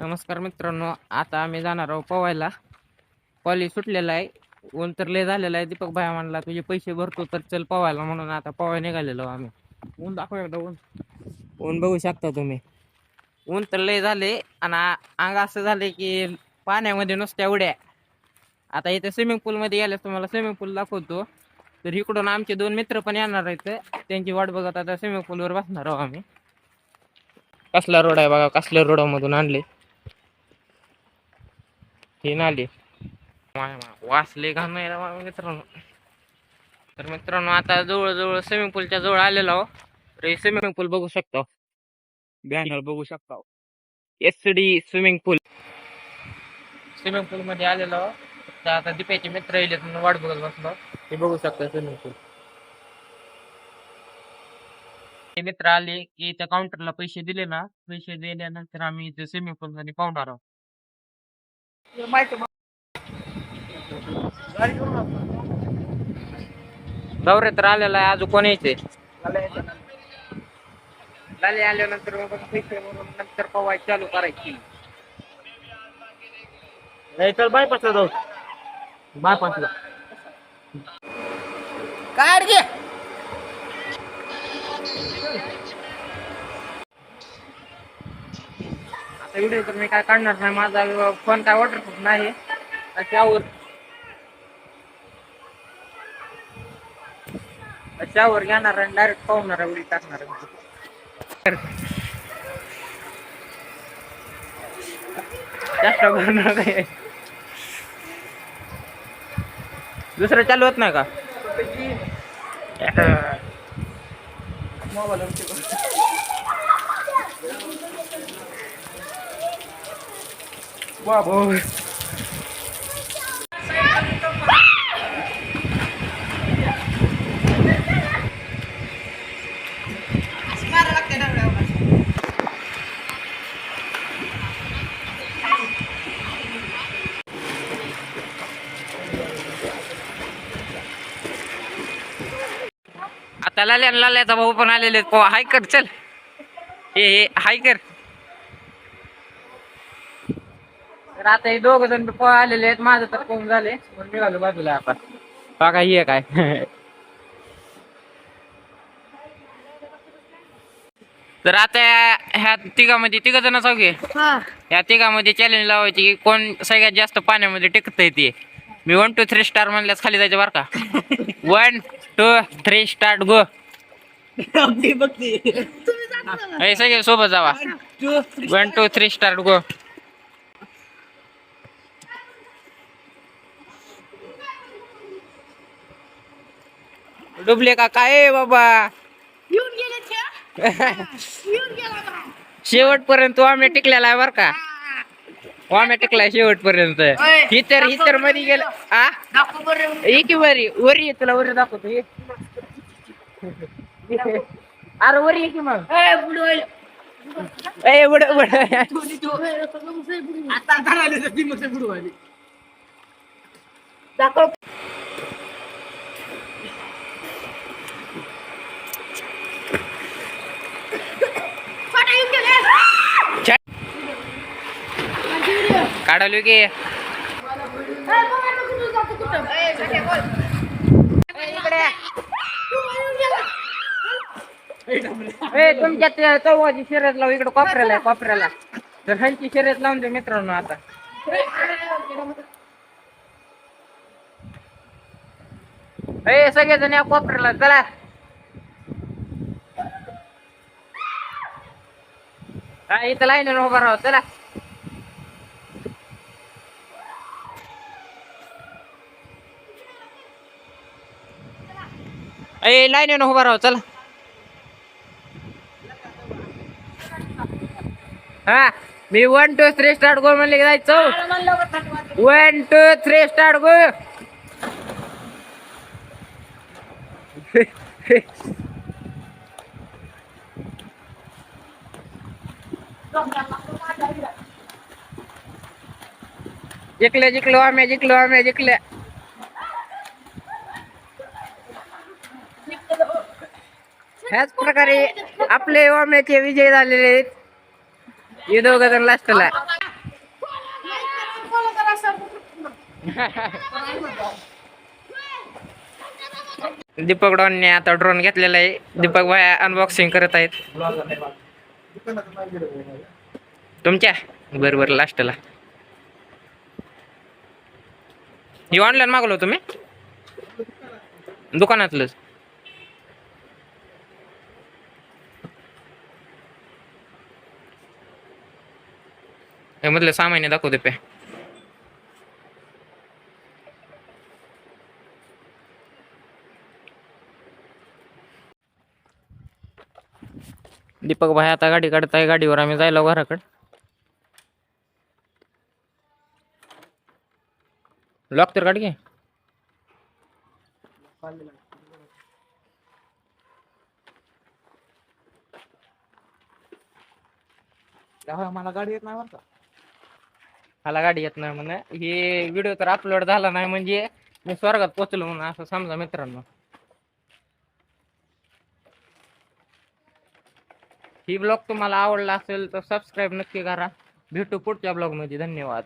नमस्कार मित्रांनो, आता आम्ही जाणार आहोत पोवायला. कॉलेज सुटलेला आहे, ऊन तर लय झालेला आहे. दीपक भाई म्हणला तुझे पैसे भरतो तर चल पोवायला, म्हणून आता पोवाय निघालेलो आम्ही. ऊन दाखव एकदा. ऊन बघू शकता तुम्ही. ऊन तर लय झाले आणि अंग असं झाले की पाण्यामध्ये नुसत्या उड्या. आता इथे स्विमिंग पूल मध्ये गेल्यास तुम्हाला स्विमिंग पूल दाखवतो. तर इकडून आमचे 2 मित्र पण येणार आहेत, त्यांची वाट बघत आता स्विमिंग पूलवर बसणार आहोत आम्ही. कसला रोड आहे बघा, कसल्या रोडामधून आणले हे नाले. वाचले घाण मित्रांनो. तर मित्रांनो आता जवळजवळ स्विमिंग पूलच्या जवळ आलेलो आहो. तर स्विमिंग पूल बघू शकतो, बॅनर बघू शकता. SD स्विमिंग पूल. स्विमिंग पूल मध्ये आलेलो आहो. तर आता दीपाचे मित्र येले म्हणून वाट बघत बसलो. हे बघू शकता स्विमिंग पूल. ते मित्र आले की त्या काउंटरला पैसे दिले ना, पैसे दिल्यानंतर आम्ही इथे स्विमिंग पूल मध्ये पाहणार आहोत. दौरे तर आलेला आहे, अजून कोण यायचे. लाले आल्यानंतर मग पैसे म्हणून नंतर पवाय चालू करायची. चल बायपासला जाऊ. बायपासला काय रे. आता व्हिडिओ तर मी काय काढणार नाही, माझा फोन काय वॉटरप्रूफ नाही. त्यावर घेणार आणि डायरेक्ट पाहणार एवढी टाकणार. जास्त भरणार काय दुसरं चालू होत नाही का. आता लाल्याचा भाऊ पण आलेले हाय कर. चल हे हाय कर. तर आता हे 2 जण आलेले आहेत. माझं तर कोण झाले पण निघालो बाजूला. आता बघा हे काय. तर आता ह्या तिघामध्ये 3 जण जाऊ. ह्या तिघामध्ये चॅलेंज लावायची की कोण सगळ्यात जास्त पाण्यामध्ये टिकतंय ते. मी 1 2 3 स्टार म्हणल्यास खाली जायचं बरं का. 1 2 3 स्टार्ट गो. सगळे सोबत जावा. 1 2 3 स्टार्ट गो. डुबले का काय बाबा. शेवटपर्यंत आम्ही टिकलेला आहे बर का. आम्ही टिकलाय शेवटपर्यंत. हितर मध्ये गेलं. एक वरी तुला वरी दाखवतो. अरे वरी की मग दाखव. काढलो की तुमच्या चौघाची शर्यत लावू इकडे कोपऱ्याला. तर ह्यांची शर्यत लावून दे मित्रांनो. आता सगळेजण या कोपऱ्याला चला. इथं लाईन उभा राहा. चला लाईन उभा राहा. चला. हा मी 1 2 3 स्टार्ट गो म्हणले की जायचं. 1 2 3 स्टार्ट गो. जिंकलो आम्ही जिंकले. ह्याच प्रकारे आपले ओम्याचे विजय झालेले आहेत. हे 2 जण लास्टला. दीपक डॉनने आता ड्रोन घेतलेला आहे. दीपक भाई अनबॉक्सिंग करत आहेत तुमच्या. बरोबर लास्टला हे ऑनलाईन मागवलं तुम्ही दुकानातलंच. मधलं सामान्य दाखवते पे. दीपक भाई आता गाडी काढताय. गाडीवर आम्ही जायला घराकडे. लॉक तर काढ घे. मला गाडी येत नाही बरं का. मला गाडी येत नाही म्हणे. हे व्हिडिओ तर अपलोड झाला नाही म्हणजे मी स्वर्गात पोहोचलो म्हणून असं समजा मित्रांनो. ही ब्लॉग तुम्हाला आवडला असेल तर सबस्क्राईब नक्की करा. भेटू पुढच्या ब्लॉग मध्ये. धन्यवाद.